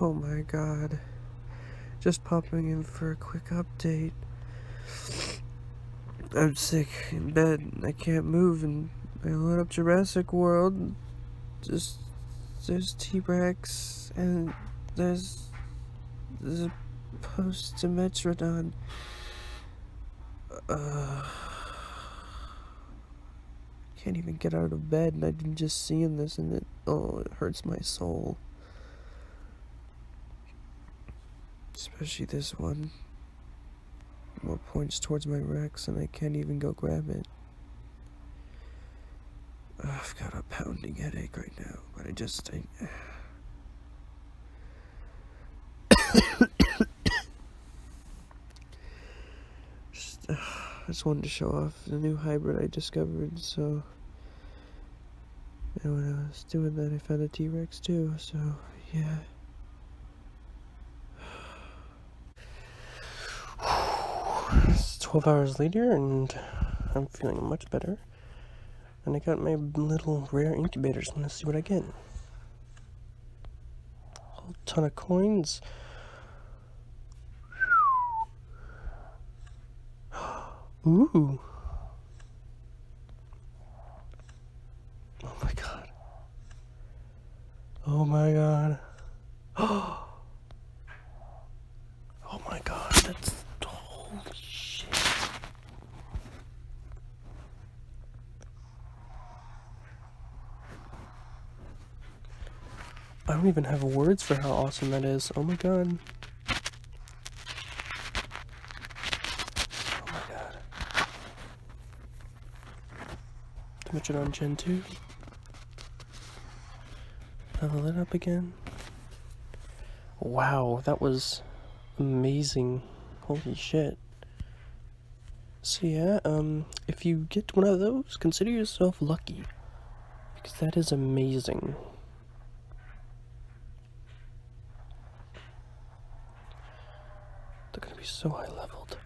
Oh my god. Just popping in for a quick update. I'm sick in bed. I can't move, and I load up Jurassic World. There's T-Rex, and there's a post-Dimetrodon. Can't even get out of bed, and I've been just seeing this, and it hurts my soul. Especially this one. More points towards my Rex, and I can't even go grab it. I've got a pounding headache right now, but I just 'Just I just wanted to show off the new hybrid I discovered, so... And when I was doing that, I found a T-Rex too, so yeah. It's 12 hours later, and I'm feeling much better. And I got my little rare incubators. I'm gonna see what I get. A whole ton of coins. Ooh. Oh my god. Oh my god. Oh my god, that's... Holy shit. I don't even have words for how awesome that is. Oh my god. Oh my god. Dimetrodon Gen 2. Level it up again. Wow, that was amazing. Holy shit. So yeah, if you get one of those, consider yourself lucky. Because that is amazing. They're gonna be so high leveled.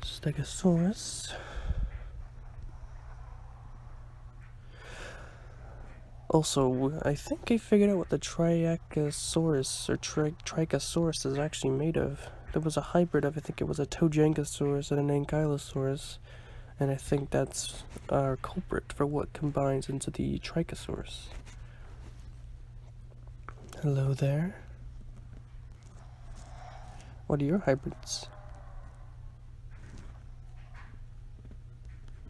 Stegosaurus. Also, I think I figured out what the Triacosaurus or Trichosaurus is actually made of. There was a hybrid of, I think it was a Tojankosaurus and an Ankylosaurus, and I think that's our culprit for what combines into the Trichosaurus. Hello there. What are your hybrids?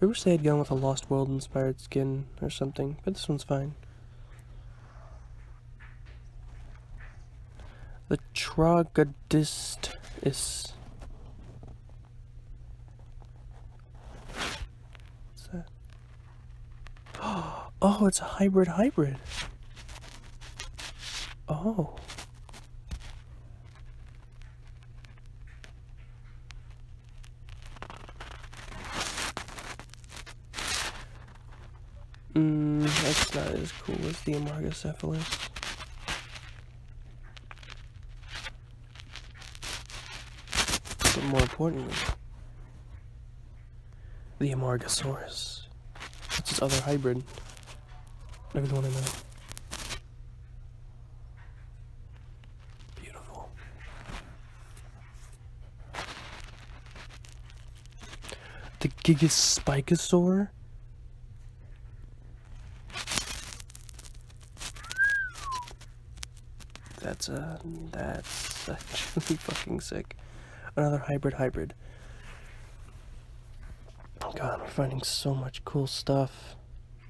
I wish they had gone with a Lost World inspired skin or something, but this one's fine. The Trogodist is... What's that? Oh, it's a hybrid. Oh. That's not as cool as the Amargacephalus. But more importantly, the Amargasaurus. That's his other hybrid. I really want to know. Beautiful. The Gigaspikosaur? That's actually fucking sick. Another hybrid. God, we're finding so much cool stuff.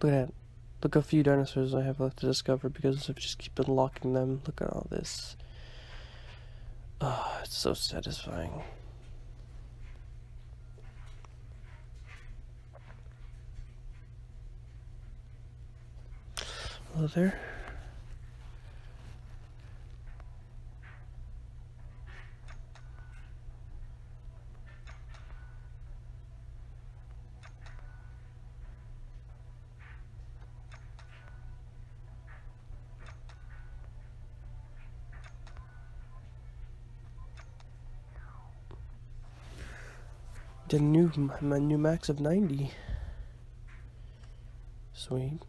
Look at that. Look how few dinosaurs I have left to discover because I've just keep unlocking them. Look at all this. Oh, it's so satisfying. Hello there. Did my new max of 90. Sweet.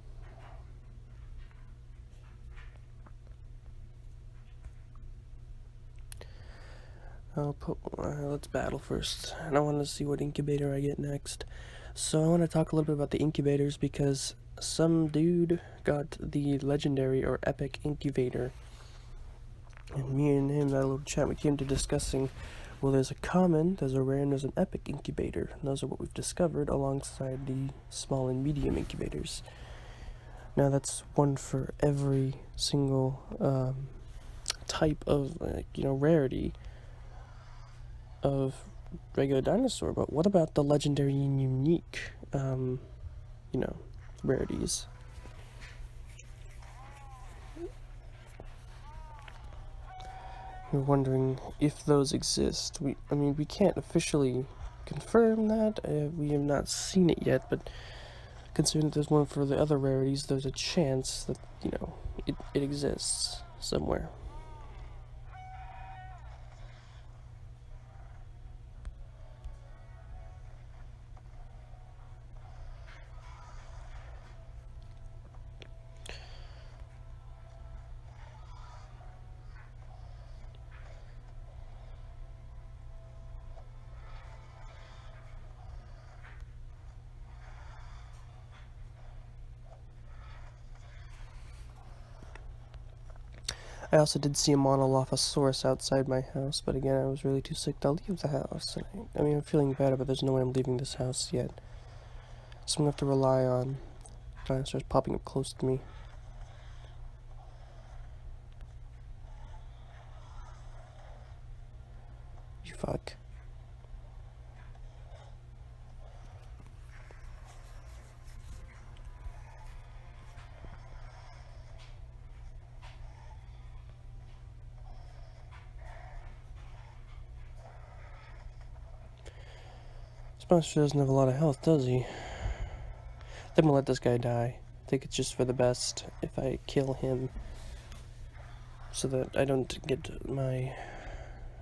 Let's battle first. And I want to see what incubator I get next. So I want to talk a little bit about the incubators because some dude got the legendary or epic incubator. And me and him had a little chat. We came to discussing, well, there's a common, there's a rare, and there's an epic incubator. And those are what we've discovered alongside the small and medium incubators. Now that's one for every single type of, rarity of regular dinosaur, but what about the legendary and unique, rarities? We're wondering if those exist. We can't officially confirm that. We have not seen it yet, but considering that there's one for the other rarities, there's a chance that, it exists somewhere. I also did see a Monolophosaurus outside my house, but again, I was really too sick to leave the house. I'm feeling better, but there's no way I'm leaving this house yet. So I'm gonna have to rely on dinosaurs popping up close to me. You fuck. Monster doesn't have a lot of health, does he? Then we'll let this guy die. I think it's just for the best if I kill him, so that I don't get my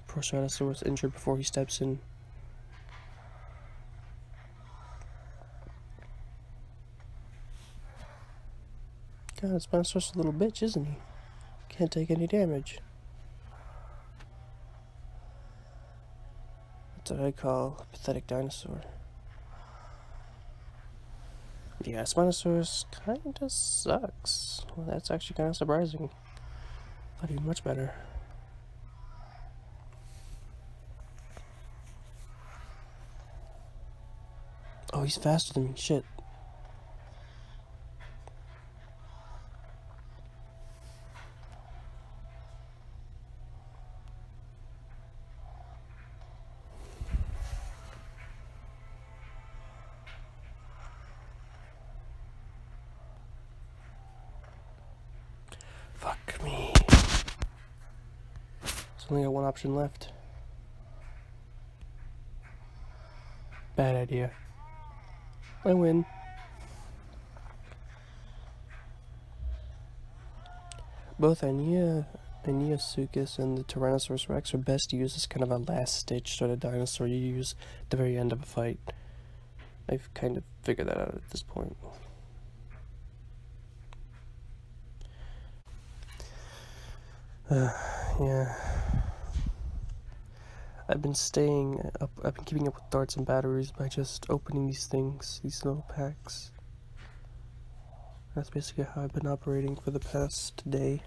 Proceratosaurus injured before he steps in. God, this monster's a little bitch, isn't he? Can't take any damage. That's what I call a pathetic dinosaur. Yeah, Spinosaurus kinda sucks. Well, that's actually kinda surprising. Thought he'd be much better. Oh, he's faster than me. Shit. Fuck me. So only got one option left. Bad idea. I win. Both Aeneasuchus and the Tyrannosaurus Rex are best used as kind of a last-ditch sort of dinosaur you use at the very end of a fight. I've kind of figured that out at this point. Yeah. I've been keeping up with darts and batteries by just opening these things, these little packs. That's basically how I've been operating for the past day.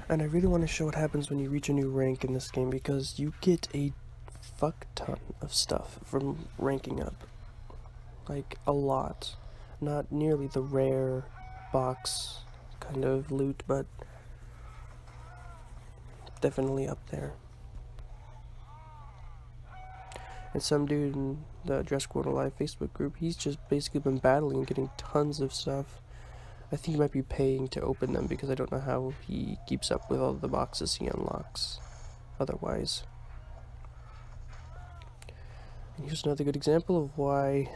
And I really want to show what happens when you reach a new rank in this game, because you get a fuck ton of stuff from ranking up. Like, a lot. Not nearly the rare box kind of loot, but definitely up there. And some dude in the Jurassic World Alive Facebook group, he's just basically been battling and getting tons of stuff. I think he might be paying to open them, because I don't know how he keeps up with all the boxes he unlocks otherwise. And here's another good example of why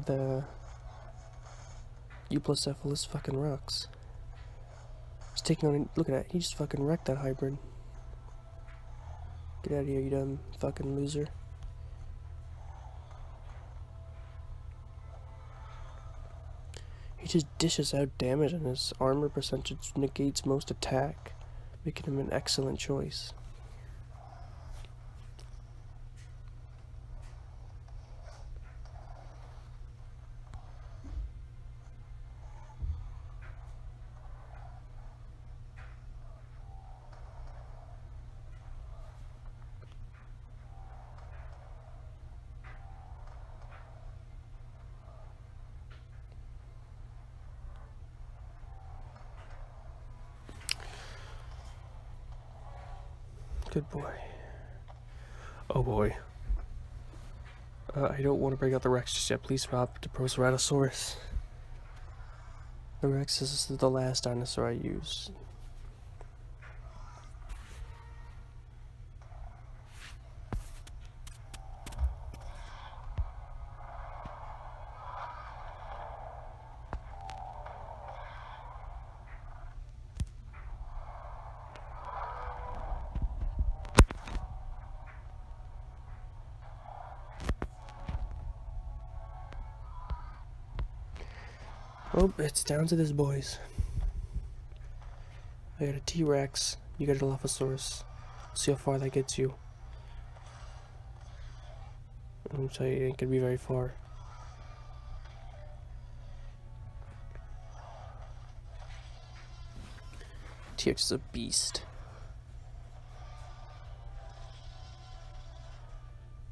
the Euplacephalus fucking rocks. He's taking on. Look at that. He just fucking wrecked that hybrid. Get out of here, you dumb fucking loser. He just dishes out damage, and his armor percentage negates most attack, making him an excellent choice. Good boy. Oh boy. I don't want to break out the Rex just yet. Please stop. The Proceratosaurus. The Rex is the last dinosaur I use. Oh, it's down to this, boys. I got a T-Rex. You got a Dilophosaurus. See how far that gets you. I'm gonna tell you, it ain't gonna be very far. T-Rex is a beast.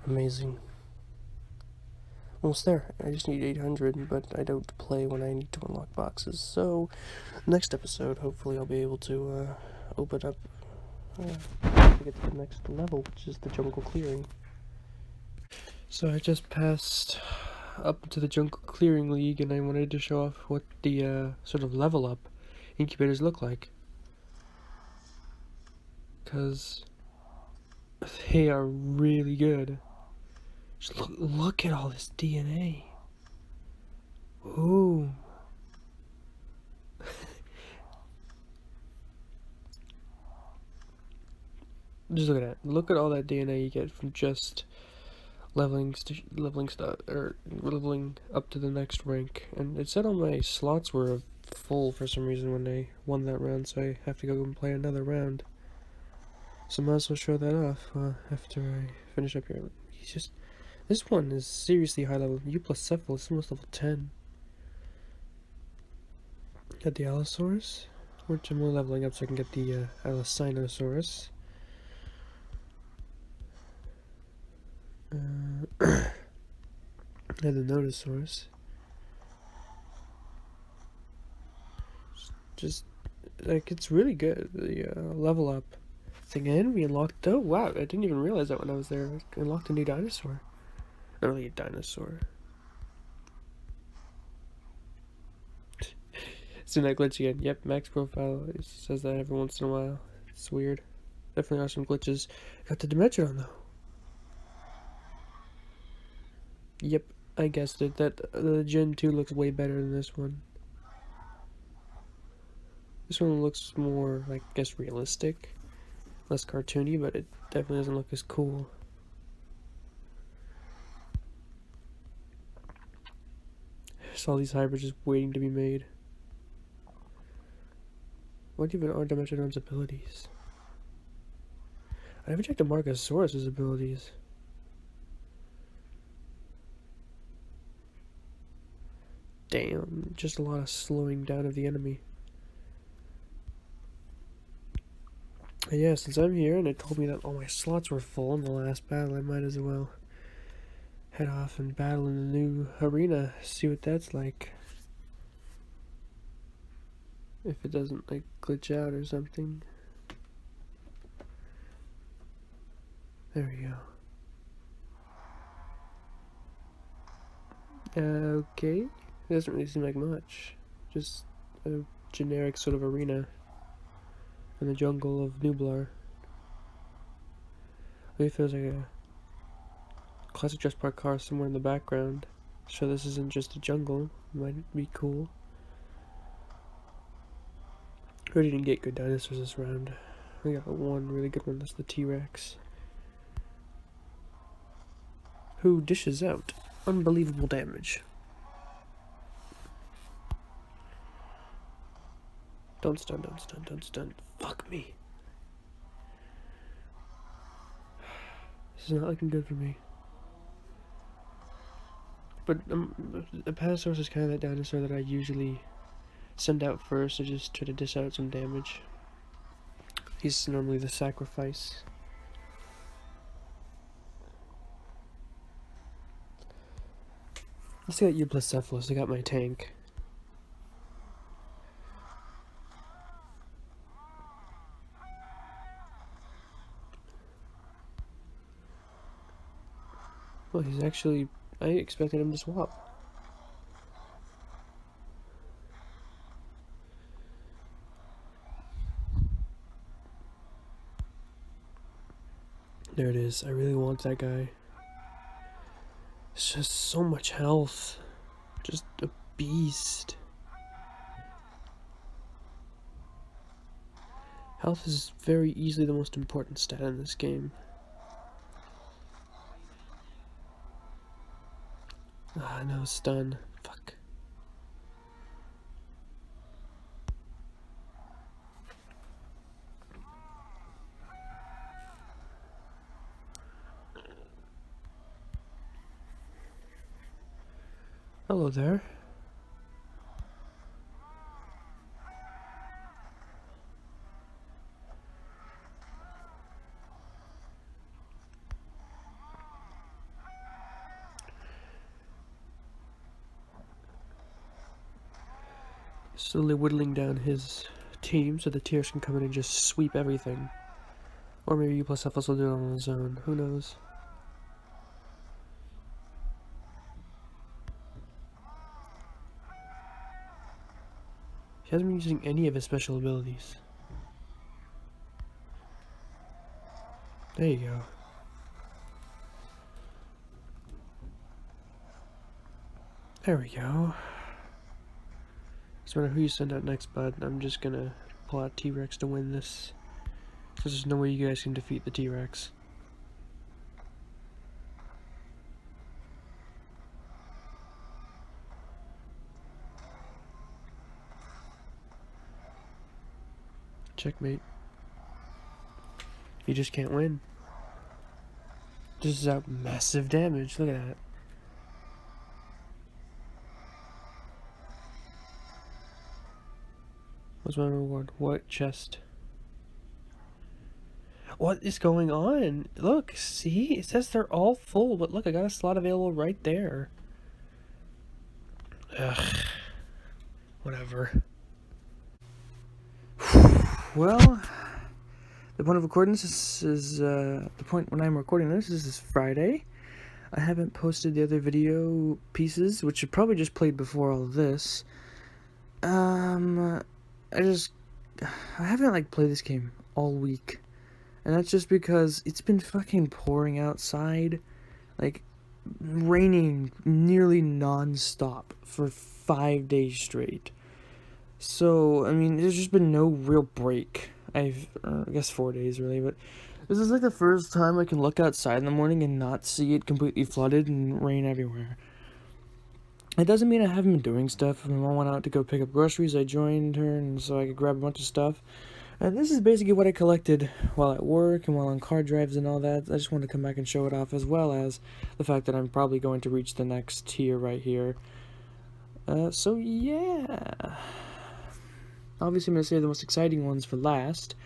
Amazing. Almost there. I just need 800, but I don't play when I need to unlock boxes. So, next episode, hopefully I'll be able to open up to get to the next level, which is the jungle clearing. So I just passed up to the jungle clearing league, and I wanted to show off what the sort of level up incubators look like. Because they are really good. Just look at all this DNA. Ooh. Just look at that. Look at all that DNA you get from just leveling up to the next rank. And it said all my slots were full for some reason when I won that round, so I have to go and play another round. So I might as well show that off after I finish up here. This one is seriously high level. Euplacephalus, almost level 10. Got the Allosaurus, which I'm only leveling up so I can get the Allosaurus. And the Nodosaurus. Just like, it's really good. The level up thing, and we unlocked. Oh wow! I didn't even realize that when I was there. I unlocked a new dinosaur. Not really a dinosaur. Seen that glitch again. Yep, max profile. It says that every once in a while. It's weird. Definitely are some glitches. Got the Dimetrodon though. Yep, I guessed it. That the Gen 2 looks way better than this one. This one looks more, like, I guess, realistic. Less cartoony, but it definitely doesn't look as cool. Just all these hybrids just waiting to be made. What even are Dimetrodon's abilities? I never checked the Marcosaurus' abilities. Damn, just a lot of slowing down of the enemy. And yeah, since I'm here and it told me that all my slots were full in the last battle, I might as well head off and battle in the new arena, see what that's like. If it doesn't, like, glitch out or something. There we go. Okay. It doesn't really seem like much. Just a generic sort of arena in the jungle of Nublar. It feels like classic Jurassic Park car somewhere in the background. So this isn't just a jungle. Might be cool. We didn't get good dinosaurs this round. We got one really good one. That's the T-Rex, who dishes out unbelievable damage. Don't stun, don't stun, don't stun. Fuck me. This is not looking good for me. But Apatosaurus is kind of that dinosaur that I usually send out first to just try to dish out some damage. He's normally the sacrifice. Let's get Euplacephalus. I got my tank. Well, he's actually... I expected him to swap. There it is. I really want that guy. It's just so much health. Just a beast. Health is very easily the most important stat in this game. Ah, no, stun. Fuck. Hello there. Slowly whittling down his team so the T-Rex can come in and just sweep everything. Or maybe Euplacephalus will do it on his own. Who knows? He hasn't been using any of his special abilities. There you go. There we go. No matter who you send out next, bud, I'm just gonna pull out T-Rex to win this. Because there's no way you guys can defeat the T-Rex. Checkmate. You just can't win. This is out massive damage. Look at that. What's my reward? What chest? What is going on? Look, see? It says they're all full, but look, I got a slot available right there. Ugh. Whatever. Well, the point of recording this is the point when I'm recording this is Friday. I haven't posted the other video pieces, which I probably just played before all of this. I haven't like played this game all week, and that's just because it's been fucking pouring outside, like raining nearly non-stop for 5 days straight. So I mean, there's just been no real break. I guess 4 days really, but this is like the first time I can look outside in the morning and not see it completely flooded and rain everywhere. It doesn't mean I haven't been doing stuff. My mom went out to go pick up groceries. I joined her, and so I could grab a bunch of stuff. And this is basically what I collected while at work and while on car drives and all that. I just wanted to come back and show it off, as well as the fact that I'm probably going to reach the next tier right here. So yeah. Obviously, I'm going to save the most exciting ones for last.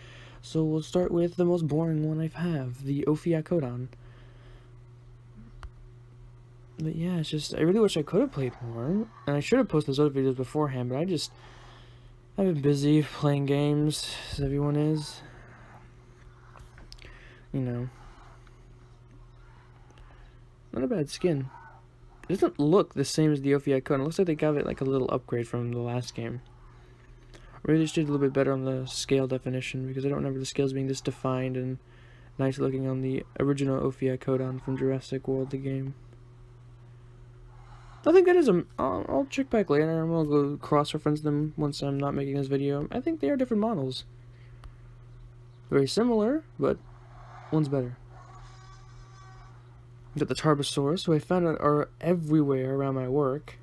So we'll start with the most boring one I have, the Ophiocodon. But yeah, it's just, I really wish I could have played more, and I should have posted those other videos beforehand, but I've been busy playing games, as everyone is. You know. Not a bad skin. It doesn't look the same as the Ophiocodon. It looks like they got it like a little upgrade from the last game. I really just did a little bit better on the scale definition, because I don't remember the scales being this defined, and nice looking on the original Ophiocodon from Jurassic World, the game. I think that is I'll check back later and we'll go cross-reference them once I'm not making this video. I think they are different models. Very similar, but one's better. Got the Tarbosaurus, who I found out are everywhere around my work.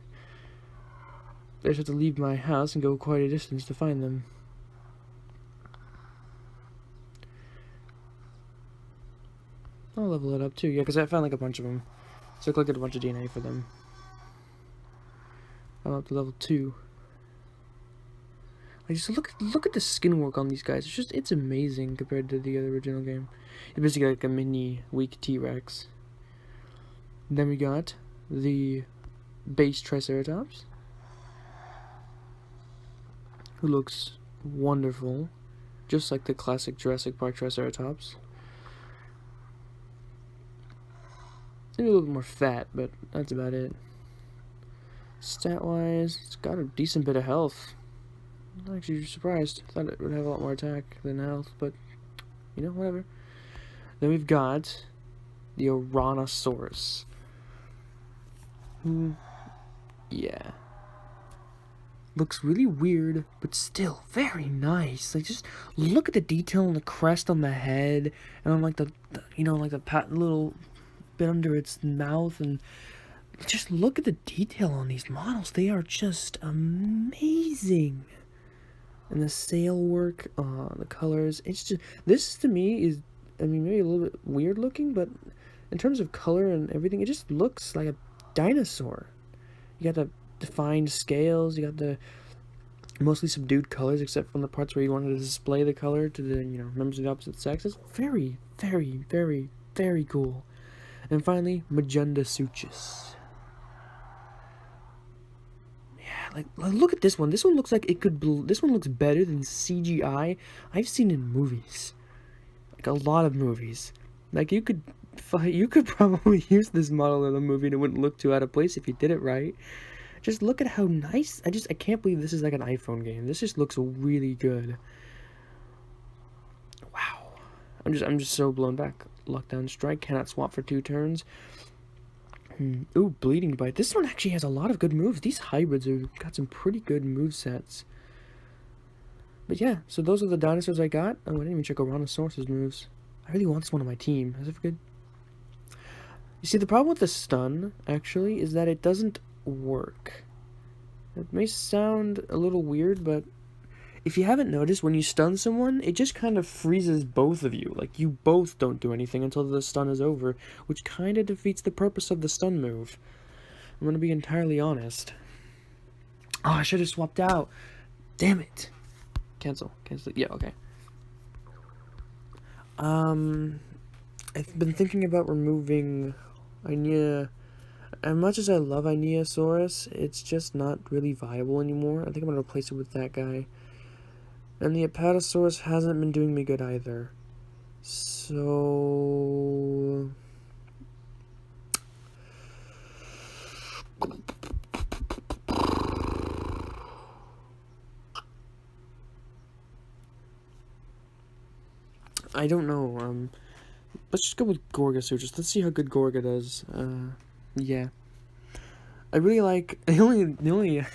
I just have to leave my house and go quite a distance to find them. I'll level it up too, yeah, because I found like a bunch of them. So I collected a bunch of DNA for them. I'm up to level 2. Like, just look at the skin work on these guys. It's amazing compared to the other original game. It's basically like a mini weak T-Rex. Then we got the base Triceratops, who looks wonderful, just like the classic Jurassic Park Triceratops. Maybe a little bit more fat, but that's about it. Stat-wise, it's got a decent bit of health. I'm actually surprised. I thought it would have a lot more attack than health, but, you know, whatever. Then we've got the Ouranosaurus. Yeah. Looks really weird, but still very nice. Like, just look at the detail on the crest on the head, and on, like, the you know, like, the little bit under its mouth, and just look at the detail on these models. They are just amazing. And the sail work, the colors, it's just, this to me is, I mean, maybe a little bit weird looking, but in terms of color and everything, it just looks like a dinosaur. You got the defined scales, you got the mostly subdued colors, except from the parts where you wanted to display the color to the, you know, members of the opposite sex. It's very, very, very, very cool. And finally, Magenda Suchus. Like, look at this one. This one looks like it could. This one looks better than CGI I've seen in movies. Like, a lot of movies. Like, you could probably use this model in a movie and it wouldn't look too out of place if you did it right. Just look at how nice. I can't believe this is like an iPhone game. This just looks really good. Wow. I'm just so blown back. Lockdown Strike, cannot swap for 2 turns. Ooh, Bleeding Bite. This one actually has a lot of good moves. These hybrids have got some pretty good move sets. But yeah, so those are the dinosaurs I got. Oh, I didn't even check Ouranosaurus' moves. I really want this one on my team. Is it good? You see, the problem with the stun, actually, is that it doesn't work. It may sound a little weird, but if you haven't noticed, when you stun someone, it just kind of freezes both of you. Like, you both don't do anything until the stun is over, which kind of defeats the purpose of the stun move. I'm gonna be entirely honest. Oh, I should have swapped out. Damn it. Cancel. Yeah, okay. I've been thinking about removing Inia. As much as I love Iniasaurus, it's just not really viable anymore. I think I'm gonna replace it with that guy. And the Apatosaurus hasn't been doing me good either. So I don't know. Let's just go with Gorgosuchus. Let's see how good Gorga does. Yeah. I really like the only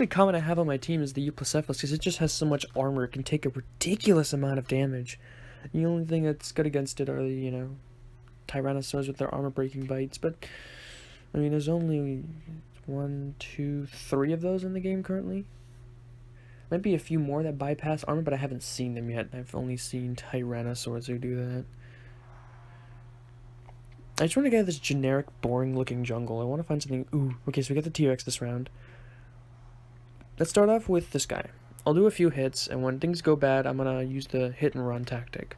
comment I have on my team is the Euplacephalus, because it just has so much armor. It can take a ridiculous amount of damage. The only thing that's good against it are the, you know, Tyrannosaurs with their armor-breaking bites. But I mean, there's only 1, 2, 3 of those in the game currently. Might be a few more that bypass armor, but I haven't seen them yet. I've only seen Tyrannosaurs who do that. I just want to get this generic, boring-looking jungle. I want to find something... Ooh, okay, so we got the T-Rex this round. Let's start off with this guy. I'll do a few hits, and when things go bad, I'm going to use the hit-and-run tactic.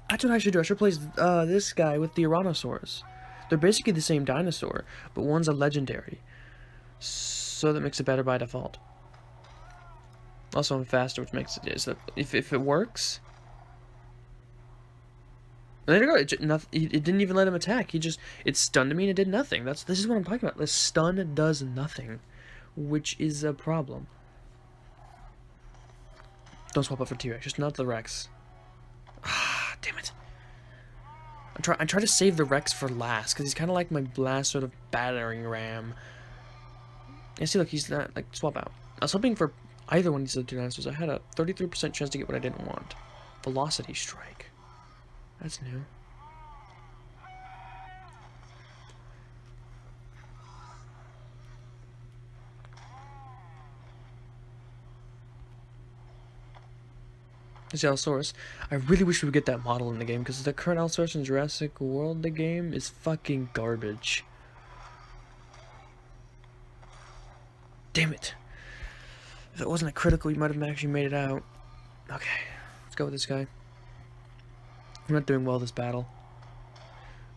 That's what I should do. I should replace this guy with the Ouranosaurus. They're basically the same dinosaur, but one's a legendary. So that makes it better by default. Also, I'm faster, which makes it... So if it works... There you go. It didn't even let him attack. It stunned me and it did nothing. This is what I'm talking about. The stun does nothing, which is a problem. Don't swap up for T-Rex. Just not the Rex. Ah, damn it. I try to save the Rex for last, because he's kind of like my last sort of battering ram. And see, look, he's not, like, swap out. I was hoping for either one of these two dinosaurs. I had a 33% chance to get what I didn't want. Velocity Strike. That's new. This Allosaurus. I really wish we would get that model in the game, because the current Allosaurus in Jurassic World, the game, is fucking garbage. Damn it. If it wasn't a critical, you might have actually made it out. Okay, let's go with this guy. I'm not doing well this battle.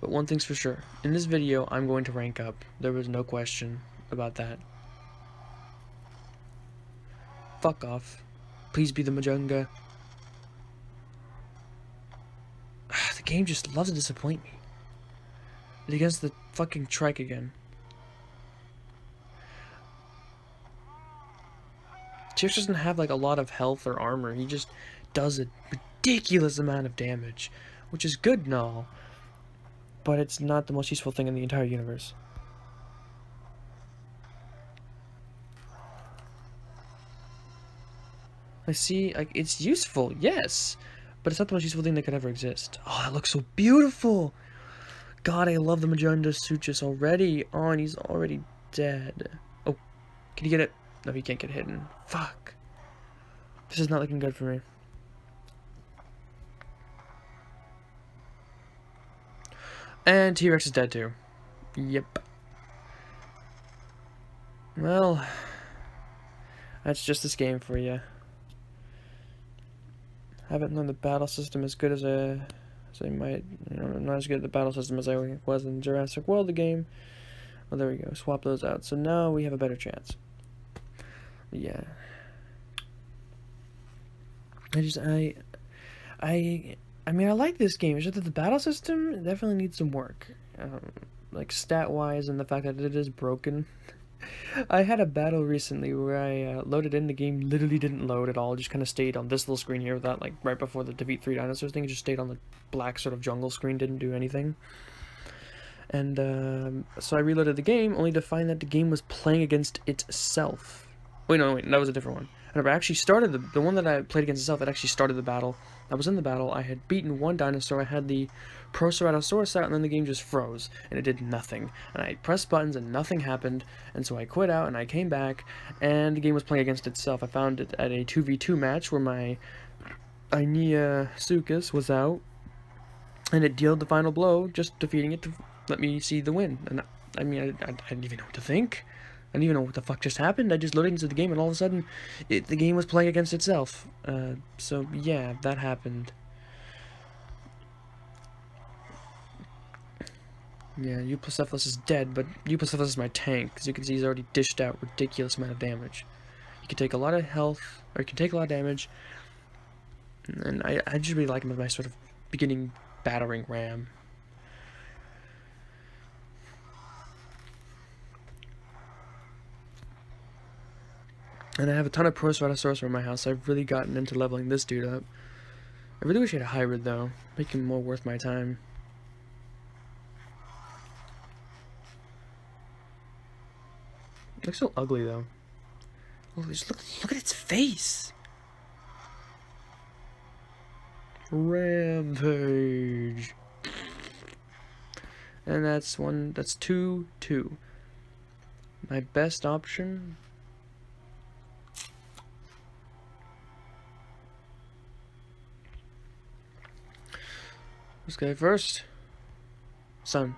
But one thing's for sure. In this video, I'm going to rank up. There was no question about that. Fuck off. Please be the Majunga. The game just loves to disappoint me. It's against the fucking trike again. T-Rex doesn't have like a lot of health or armor. He just does a ridiculous amount of damage, which is good and all, but it's not the most useful thing in the entire universe. I see, like, it's useful, yes, but it's not the most useful thing that could ever exist. Oh, that looks so beautiful! God, I love the Magenta Suchus already. Oh, and he's already dead. Oh, can you get it? No, he can't get hidden. Fuck. This is not looking good for me. And T-Rex is dead too. Yep. Well, that's just this game for you. Haven't learned the battle system as good as I might. You know, not as good at the battle system as I was in Jurassic World, the game. Well, there we go. Swap those out. So now we have a better chance. Yeah. I mean, I like this game. It's just that the battle system definitely needs some work. Like stat-wise, and the fact that it is broken. I had a battle recently where I loaded in, the game literally didn't load at all. It just kind of stayed on this little screen here without, like, right before the defeat 3 dinosaurs thing. It just stayed on the black sort of jungle screen, didn't do anything. And so I reloaded the game, only to find that the game was playing against itself. Wait, that was a different one. I never actually started the one that I played against itself. It actually started the battle. I was in the battle. I had beaten one dinosaur. I had the Proceratosaurus out, and then the game just froze, and it did nothing. And I pressed buttons, and nothing happened. And so I quit out, and I came back, and the game was playing against itself. I found it at a 2v2 match where my Suchus was out, and it dealt the final blow, just defeating it to let me see the win. And I mean, I didn't even know what to think. I didn't even know what the fuck just happened. I just loaded into the game, and all of a sudden, the game was playing against itself. So yeah, that happened. Yeah, Eupliocephalus is dead, but Eupliocephalus is my tank, because you can see he's already dished out a ridiculous amount of damage. He can take a lot of health, or he can take a lot of damage, and I just really like him as my sort of beginning battering ram. And I have a ton of Proceratosaurus around my house, so I've really gotten into leveling this dude up. I really wish I had a hybrid, though. Make him more worth my time. It looks so ugly, though. Oh, just look at its face! Rampage! And that's 2-2. My best option... This guy first. Stun.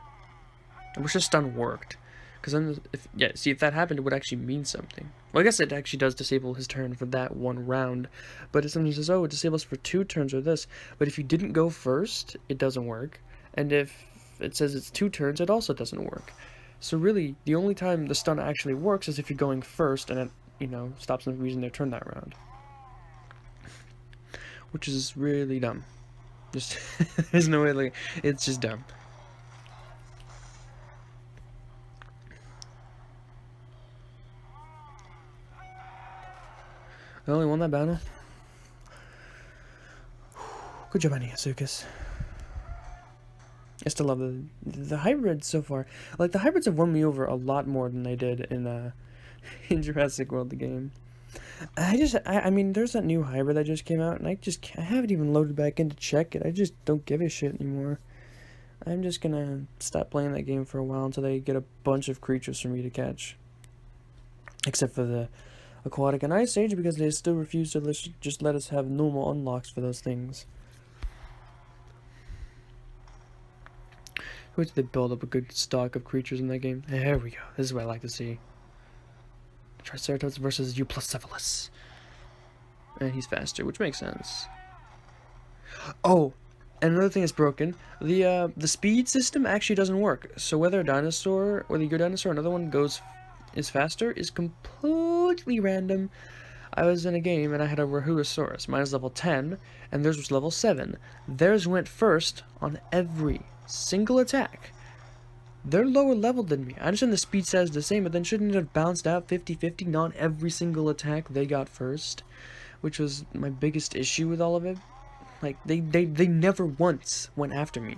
I wish the stun worked. Because then, if that happened, it would actually mean something. Well, I guess it actually does disable his turn for that one round. But it sometimes says, oh, it disables for 2 turns or this. But if you didn't go first, it doesn't work. And if it says it's 2 turns, it also doesn't work. So really, the only time the stun actually works is if you're going first, and it, stops them from using their turn that round. Which is really dumb. Just, there's no way, like, it's just dumb. I only won that battle. Good job, Suchus. I still love the hybrids so far. Like, the hybrids have won me over a lot more than they did in in Jurassic World, the game. I mean, there's that new hybrid that just came out, and I haven't even loaded back in to check it. I just don't give a shit anymore. I'm just gonna stop playing that game for a while until they get a bunch of creatures for me to catch. Except for the Aquatic and Ice Age, because they still refuse to just let us have normal unlocks for those things. Wait till they build up a good stock of creatures in that game. There we go. This is what I like to see. Triceratops versus Euplacephalus. And he's faster, which makes sense. Oh, and another thing that's broken, the speed system actually doesn't work. So whether your dinosaur or another one is faster is completely random. I was in a game and I had a Rahusaurus. Mine is level 10, and theirs was level 7. Theirs went first on every single attack. They're lower level than me. I understand the speed stat is the same, but then shouldn't it have bounced out 50-50? Not every single attack they got first, which was my biggest issue with all of it. Like, they never once went after me.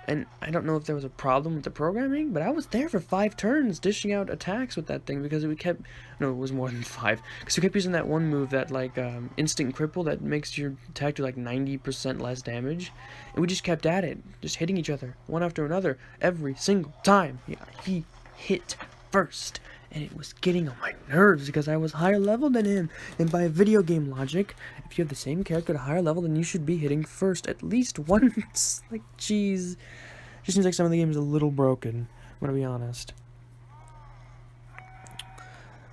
And I don't know if there was a problem with the programming, but I was there for 5 turns dishing out attacks with that thing because it kept... No, it was more than 5. Because we kept using that one move, that, like, instant cripple that makes your attack do, like, 90% less damage. And we just kept at it, just hitting each other, one after another, every single time. Yeah, he hit first. And it was getting on my nerves because I was higher level than him. And by video game logic, if you have the same character at a higher level, then you should be hitting first at least once. Like, jeez. Just seems like some of the game is a little broken, I'm gonna be honest.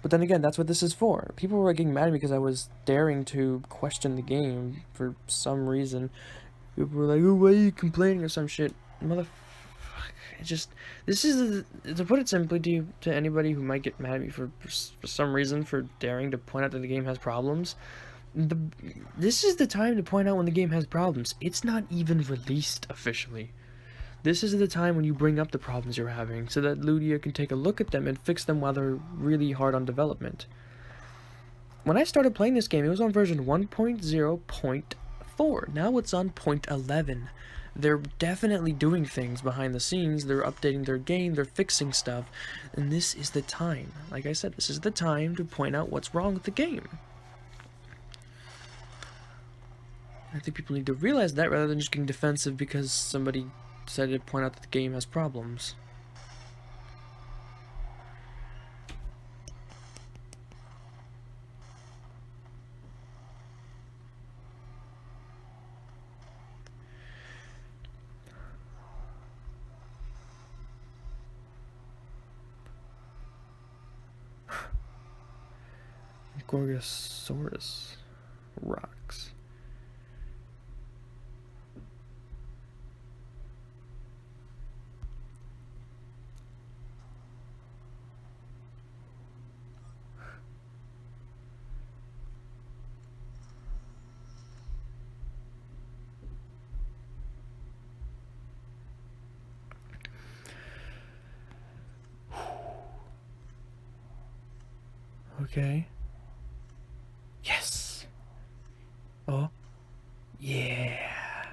But then again, that's what this is for. People were getting mad at me because I was daring to question the game for some reason. People were like, oh, why are you complaining or some shit? This is, to put it simply to anybody who might get mad at me for some reason for daring to point out that the game has problems, this is the time to point out when the game has problems. It's not even released officially. This is the time when you bring up the problems you're having, so that Ludia can take a look at them and fix them while they're really hard on development. When I started playing this game, it was on version 1.0.4. Now it's on 0.11. They're definitely doing things behind the scenes. They're updating their game, they're fixing stuff, and this is the time. Like I said, this is the time to point out what's wrong with the game. I think people need to realize that rather than just getting defensive because somebody decided to point out that the game has problems. Gorgosaurus rocks. Okay. Yes. Oh. Yeah.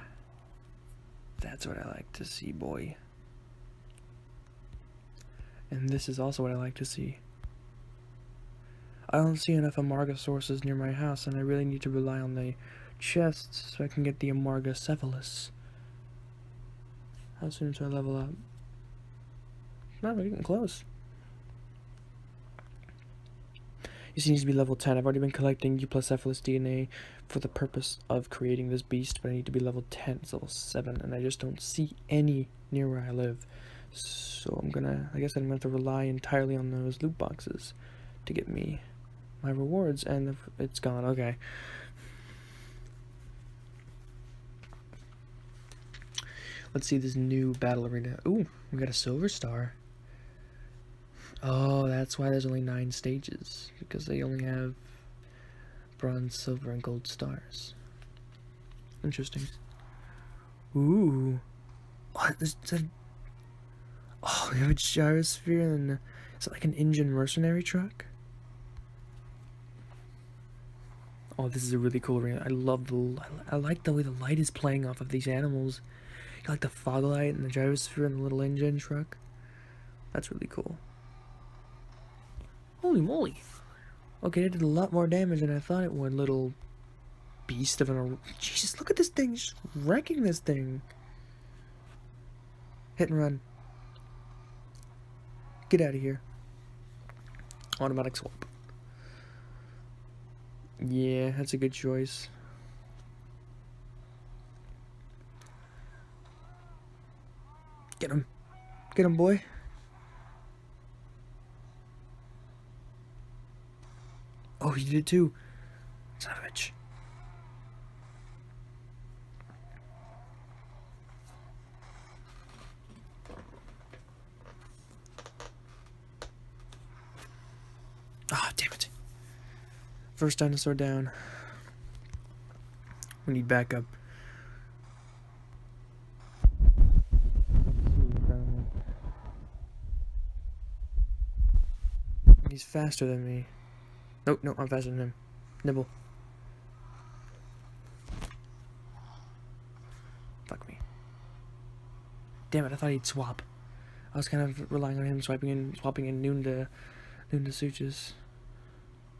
That's what I like to see, boy. And this is also what I like to see. I don't see enough Amargasaurus near my house, and I really need to rely on the chests so I can get the Amargacephalus. How soon do I level up? No, we're getting close. He needs to be level 10. I've already been collecting Euplacephalus DNA for the purpose of creating this beast, but I need to be level 10. It's level 7, and I just don't see any near where I live. So I'm gonna have to rely entirely on those loot boxes to get me my rewards, and it's gone. Okay. Let's see this new battle arena. Ooh, we got a silver star. Oh, that's why there's only 9 stages, because they only have bronze, silver, and gold stars. Interesting. Ooh. What? Oh, we have a gyrosphere, and is it like an engine mercenary truck? Oh, this is a really cool arena. I like the way the light is playing off of these animals. like the fog light and the gyrosphere and the little engine truck. That's really cool. Holy moly. Okay, it did a lot more damage than I thought it would, little beast of an... Jesus, look at this thing, just wrecking this thing. Hit and run. Get out of here. Automatic swap. Yeah, that's a good choice. Get him. Get him, boy. Oh, he did it too. Son of a bitch. Ah, damn it. First dinosaur down. We need backup. He's faster than me. Nope, no, I'm faster than him. Nibble. Fuck me. Damn it, I thought he'd swap. I was kind of relying on him swapping in noon to Suches.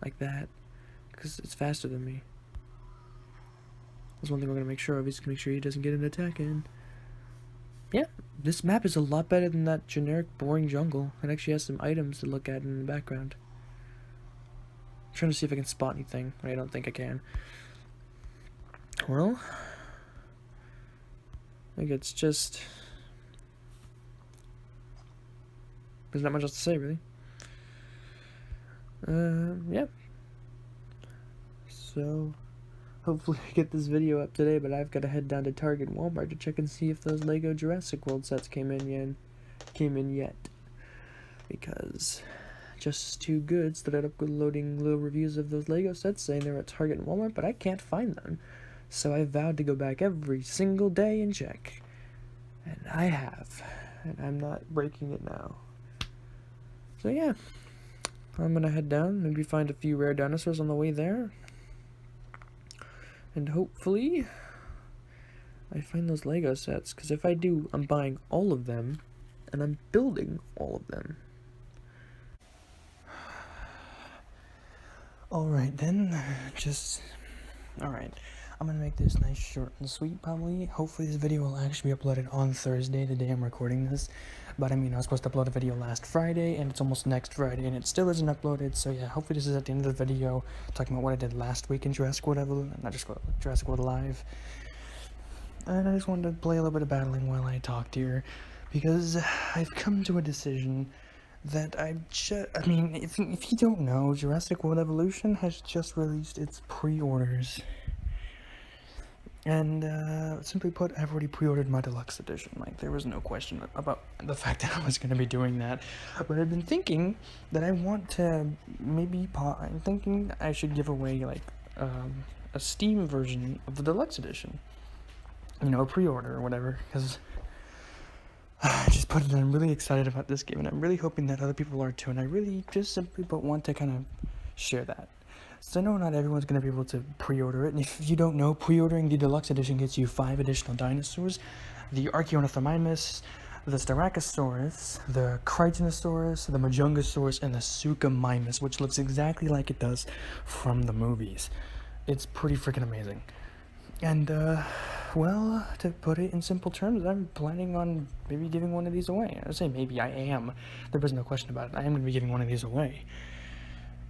Like that. Because it's faster than me. That's one thing we're going to make sure of, is to make sure he doesn't get an attack in. Yeah, this map is a lot better than that generic boring jungle. It actually has some items to look at in the background. I'm trying to see if I can spot anything. I don't think I can. Well, I think it's just... there's not much else to say, really. Yeah. So, hopefully I get this video up today, but I've got to head down to Target and Walmart to check and see if those Lego Jurassic World sets came in yet. Because just too good started uploading little reviews of those Lego sets saying they're at Target and Walmart, but I can't find them. So I vowed to go back every single day and check. And I have. And I'm not breaking it now. So yeah. I'm gonna head down, maybe find a few rare dinosaurs on the way there. And hopefully I find those Lego sets, because if I do, I'm buying all of them, and I'm building all of them. Alright then, alright. I'm gonna make this nice, short, and sweet, probably. Hopefully this video will actually be uploaded on Thursday, the day I'm recording this. But I mean, I was supposed to upload a video last Friday, and it's almost next Friday, and it still isn't uploaded. So yeah, hopefully this is at the end of the video, talking about what I did last week in Jurassic World, not just Jurassic World Live. And I just wanted to play a little bit of battling while I talked here, because I've come to a decision that I mean, if you don't know, Jurassic World Evolution has just released its pre-orders. And, simply put, I've already pre-ordered my deluxe edition. Like, there was no question about the fact that I was going to be doing that. But I've been thinking that I want to I'm thinking I should give away, like, a Steam version of the deluxe edition. You know, a pre-order or whatever, because I just put it in. I'm really excited about this game, and I'm really hoping that other people are too, and I really just simply want to kind of share that. So I know not everyone's going to be able to pre-order it, and if you don't know, pre-ordering the deluxe edition gets you 5 additional dinosaurs: the Archaeornithomimus, the Styracosaurus, the Crichtonosaurus, the Majungasaurus, and the Suchomimus, which looks exactly like it does from the movies. It's pretty freaking amazing. And, well, to put it in simple terms, I'm planning on maybe giving one of these away. I say maybe, I am. There was no question about it. I am going to be giving one of these away.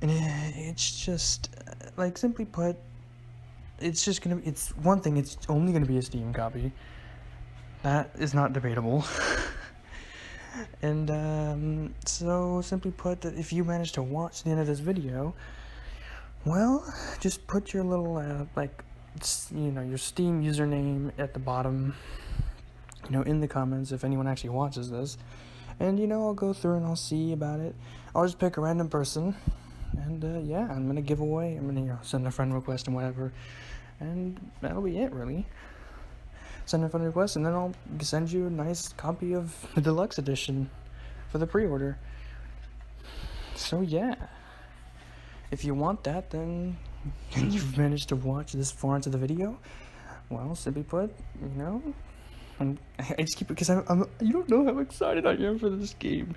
And it's just, like, simply put, it's just gonna be, it's one thing, it's only gonna be a Steam copy. That is not debatable. And, so, simply put, that if you manage to watch the end of this video, well, just put your little, you know, your Steam username at the bottom, you know, in the comments if anyone actually watches this. And, you know, I'll go through and I'll see about it. I'll just pick a random person. And, yeah, I'm gonna give away, I'm gonna, you know, send a friend request and whatever, and that'll be it, really. Send a friend request, and then I'll send you a nice copy of the deluxe edition for the pre-order. So, yeah. If you want that, then, and you've managed to watch this far into the video, well, simply put, you know, I just keep, because I'm, you don't know how excited I am for this game.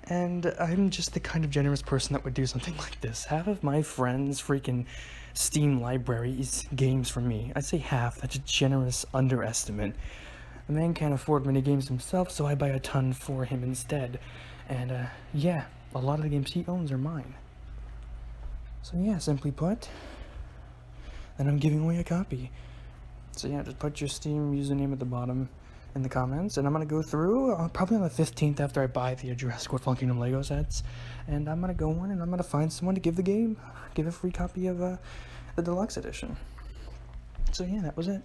And I'm just the kind of generous person that would do something like this. Half of my friends' freaking Steam library is games for me. I'd say half. That's a generous underestimate. The man can't afford many games himself, so I buy a ton for him instead. And, yeah, a lot of the games he owns are mine. So yeah, simply put, then I'm giving away a copy. So yeah, just put your Steam username at the bottom in the comments, and I'm gonna go through probably on the 15th after I buy the Jurassic World Fallen Kingdom Lego sets, and I'm gonna go in and I'm gonna find someone to give a free copy of the deluxe edition. So yeah, that was it.